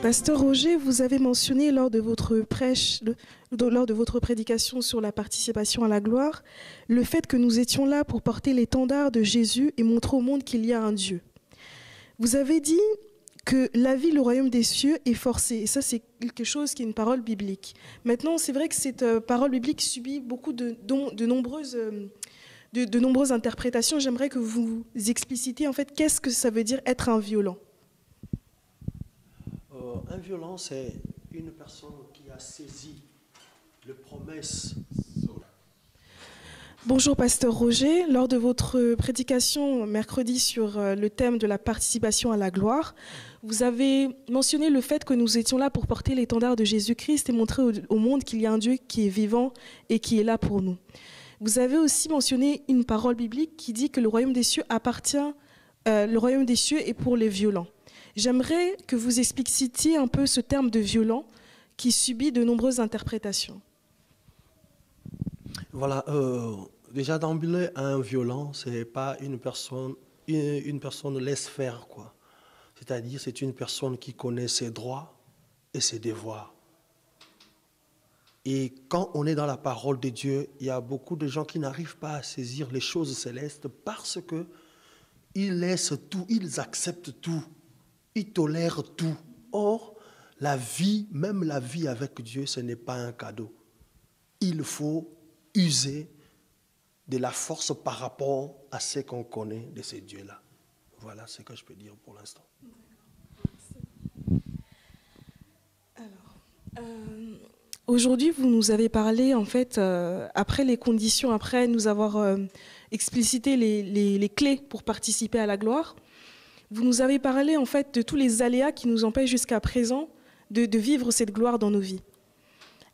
Pasteur Roger, vous avez mentionné lors de votre prêche, lors de votre prédication sur la participation à la gloire, le fait que nous étions là pour porter l'étendard de Jésus et montrer au monde qu'il y a un Dieu. Vous avez dit que la vie, le royaume des cieux est forcée. Et ça, c'est quelque chose qui est une parole biblique. Maintenant, c'est vrai que cette parole biblique subit beaucoup de nombreuses interprétations. J'aimerais que vous explicitiez en fait qu'est-ce que ça veut dire être un violent. Un violent, c'est une personne qui a saisi les promesses. Bonjour Pasteur Roger, lors de votre prédication mercredi sur le thème de la participation à la gloire, vous avez mentionné le fait que nous étions là pour porter l'étendard de Jésus-Christ et montrer au monde qu'il y a un Dieu qui est vivant et qui est là pour nous. Vous avez aussi mentionné une parole biblique qui dit que le royaume des cieux le royaume des cieux est pour les violents. J'aimerais que vous explicitiez un peu ce terme de violent qui subit de nombreuses interprétations. Voilà, déjà d'emblée, un violent, c'est pas une personne laisse faire, quoi. C'est-à-dire, c'est une personne qui connaît ses droits et ses devoirs. Et quand on est dans la parole de Dieu, il y a beaucoup de gens qui n'arrivent pas à saisir les choses célestes parce que ils laissent tout, ils acceptent tout, ils tolèrent tout. Or, la vie, même la vie avec Dieu, ce n'est pas un cadeau. Il faut user de la force par rapport à ce qu'on connaît de ces dieux-là. Voilà ce que je peux dire pour l'instant. Aujourd'hui, vous nous avez parlé, en fait, après les conditions, après nous avoir explicité les clés pour participer à la gloire, vous nous avez parlé, en fait, de tous les aléas qui nous empêchent jusqu'à présent de vivre cette gloire dans nos vies.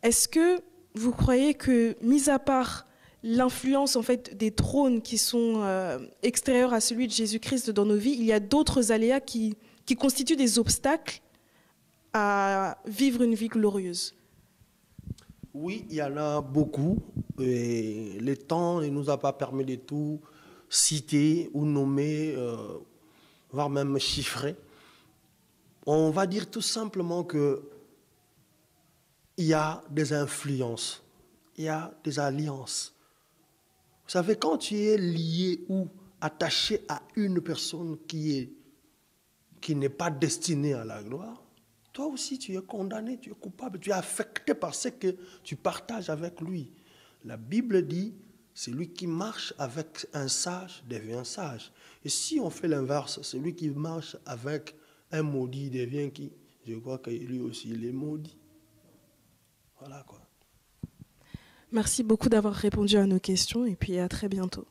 Est-ce que vous croyez que, mis à part l'influence en fait, des trônes qui sont extérieurs à celui de Jésus-Christ dans nos vies, il y a d'autres aléas qui constituent des obstacles à vivre une vie glorieuse? Oui, il y en a beaucoup. Et le temps ne nous a pas permis de tout citer ou nommer, voire même chiffrer. On va dire tout simplement qu'il y a des influences, il y a des alliances. Vous savez, quand tu es lié ou attaché à une personne qui n'est pas destinée à la gloire, toi aussi tu es condamné, tu es coupable, tu es affecté par ce que tu partages avec lui. La Bible dit, celui qui marche avec un sage devient sage. Et si on fait l'inverse, celui qui marche avec un maudit devient qui? Je crois que lui aussi il est maudit. Voilà quoi. Merci beaucoup d'avoir répondu à nos questions et puis à très bientôt.